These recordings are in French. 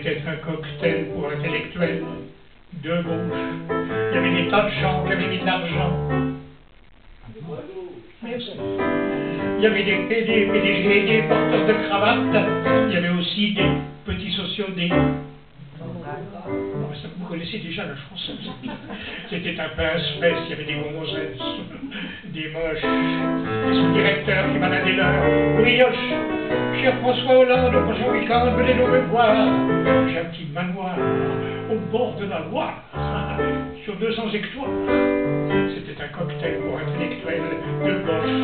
C'était un cocktail pour intellectuels de gauche. Il y avait des tas de gens qui avaient mis de l'argent. Merci. Il y avait des PDG, des porteurs de cravates. Il y avait aussi des petits sociodés. Vous connaissez déjà la chanson. C'était un pince-fesse, il y avait des gonzesses, des moches, des sous-directeurs qui baladaient leur brioche. Cher François Hollande, au prochain week-end, venez nous me voir. J'ai un petit manoir au bord de la Loire, sur 200 hectares. C'était un cocktail pour intellectuels de gauche.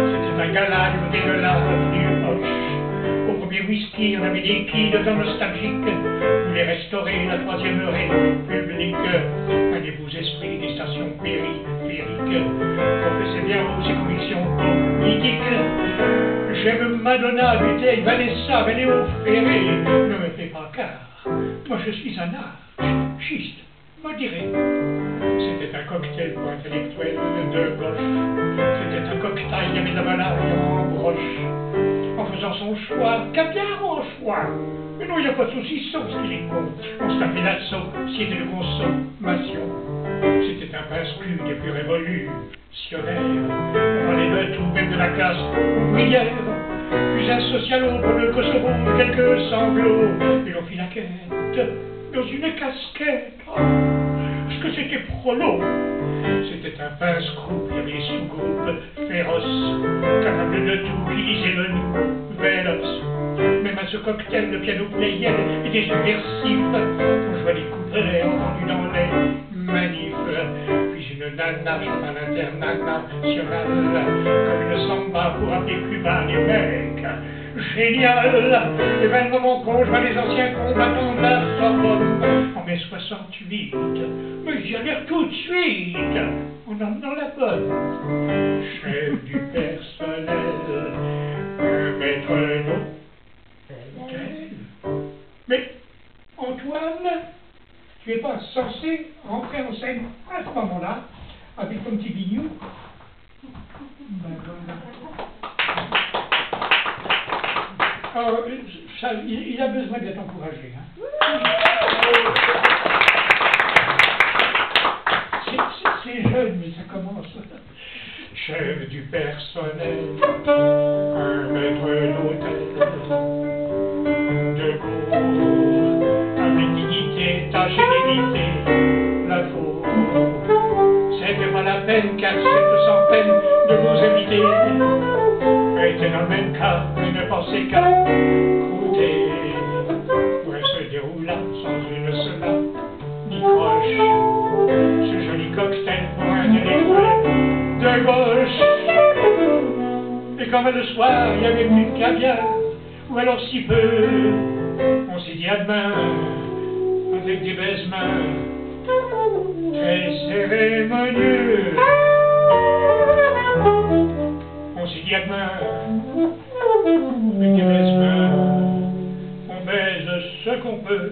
C'était un gala du dégueulasse du Hoche. Au premier whisky, on avait des quilles de temps nostalgiques. Voulait restaurer la troisième république. Un des beaux esprits des stations périphériques. Professez bien haut ses convictions politiques. J'aime Madonna, Butey, Vanessa, Vénéo, Ferré. Ne me fais pas car moi je suis un anarchiste modéré. C'était un cocktail pour intellectuels de gauche. C'était un cocktail, il y avait de la volaille en broche. En faisant son choix, caviar en choix. Mais non, il n'y a pas de saucisson, ce qu'il est con. On se tapait la société de consommation. C'était un pince-cul des plus révolutionnaires. On parlait de tout, même de la classe ouvrière. Puis un socialo pour le Kosovo, quelques sanglots. Et l'on fit la quête dans une casquette. Parce que c'était prolo. C'était un pince-croupe, il y avait des sous-groupes féroces, capables de tout, qui lisaient le nouvel. Même à ce cocktail, le piano playel était subversif. On jouait des couplets entendus dans les manifs. Puis une nana chante à l'international, comme une samba pour appeler plus bas les mecs. Génial! Et ben le moment qu'on joue les anciens combattants de la Sorbonne en mai 68, mais j'y allais tout de suite en emmenant la bonne. Chef du personnel, maître d'hôtel. Mais Antoine, tu n'es pas censé rentrer en scène à ce moment-là avec ton petit bignou? Ben voilà. Alors, il a besoin d'être encouragé. Hein. C'est jeune, mais ça commence. Chef du personnel, un maître d'hôtel, de cours, avec dignité, tâche et dignité, la faute. C'était pas la peine, car c'est sans peine de vous inviter. Était dans le même cas, mais ne pensez qu'à coûter. Ouais, se déroula sans une seule ni croche. Ce joli cocktail pour un intellectuel de gauche. Et comme le soir, il n'y avait plus de caviar, ou alors si peu, on s'est dit à demain, avec des baisements très cérémonieux. On s'est dit à demain, avec des baisements, on baise ce qu'on peut.